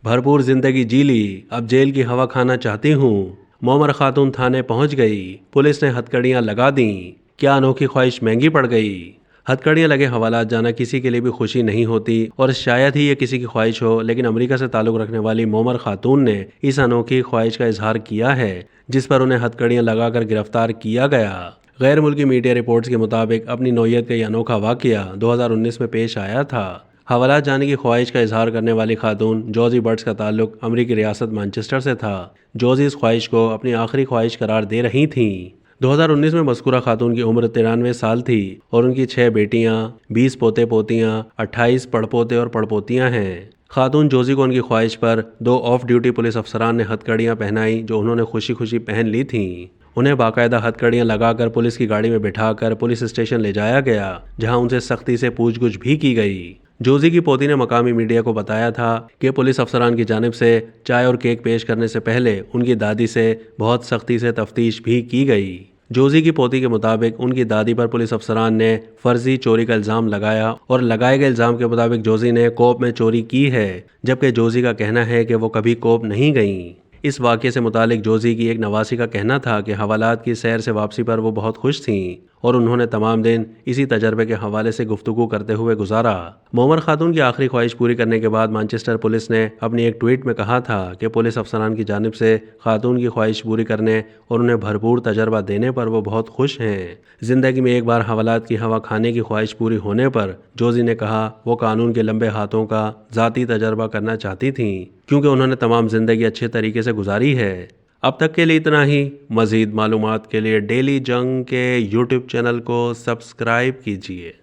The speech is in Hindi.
भरपूर जिंदगी जी ली, अब जेल की हवा खाना चाहती हूँ। मोमर खातून थाने पहुंच गई, पुलिस ने हथकड़ियां लगा दी। क्या अनोखी ख्वाहिश महंगी पड़ गई। हथकड़ियां लगे हवालात जाना किसी के लिए भी खुशी नहीं होती और शायद ही ये किसी की ख्वाहिश हो, लेकिन अमेरिका से ताल्लुक़ रखने वाली मोमर खातून ने इस अनोखी ख्वाहिश का इजहार किया है, जिस पर उन्हें हथकड़ियां लगाकर गिरफ्तार किया गया। गैर मुल्की मीडिया रिपोर्ट्स के मुताबिक अपनी नौयत का यह अनोखा वाकया 2019 में पेश आया था। हवालात जाने की ख्वाहिश का इजहार करने वाली खातून जॉजी बर्ड्स का ताल्लुक अमरीकी रियासत मैनचेस्टर से था। जॉजी इस ख्वाहिश को अपनी आखिरी ख्वाहिश करार दे रही थीं। 2019 में मज़कूरा खातून की उम्र 93 साल थी और उनकी 6 बेटियां, 20 पोते पोतियां, 28 पड़पोते और पड़पोतियां हैं। खातून जॉजी को उनकी ख्वाहिश पर 2 ऑफ ड्यूटी पुलिस अफसरान ने हथकड़ियां पहनाई, जो उन्होंने खुशी खुशी पहन ली थीं। उन्हें बाकायदा हथकड़ियां लगाकर पुलिस की गाड़ी में बिठाकर पुलिस स्टेशन ले जाया गया, जहां उनसे सख्ती से पूछगुछ भी की गई। जॉजी की पोती ने मकामी मीडिया को बताया था कि पुलिस अफसरान की जानिब से चाय और केक पेश करने से पहले उनकी दादी से बहुत सख्ती से तफ्तीश भी की गई। जॉजी की पोती के मुताबिक उनकी दादी पर पुलिस अफसरान ने फर्जी चोरी का इल्ज़ाम लगाया और लगाए गए इल्ज़ाम के मुताबिक जॉजी ने कोप में चोरी की है, जबकि जॉजी का कहना है कि वो कभी कोप नहीं गईं। इस वाक़े से मुतालिक जॉजी की एक नवासी का कहना था कि हवालात की सैर से वापसी पर वो बहुत खुश थीं और उन्होंने तमाम दिन इसी तजर्बे के हवाले से गुफ्तगू करते हुए गुजारा। मोमर खातून की आखिरी ख्वाहिश पूरी करने के बाद मैनचेस्टर पुलिस ने अपनी एक ट्वीट में कहा था कि पुलिस अफसरान की जानिब से खातून की ख्वाहिश पूरी करने और उन्हें भरपूर तजर्बा देने पर वो बहुत खुश हैं। ज़िंदगी में एक बार हवालात की हवा खाने की ख्वाहिश पूरी होने पर जॉजी ने कहा वो कानून के लंबे हाथों का ज़ाती तजर्बा करना चाहती थीं, क्योंकि उन्होंने तमाम ज़िंदगी अच्छे तरीके से गुजारी है। अब तक के लिए इतना ही। मज़ीद मालूमात के लिए डेली जंग के यूट्यूब चैनल को सब्सक्राइब कीजिए।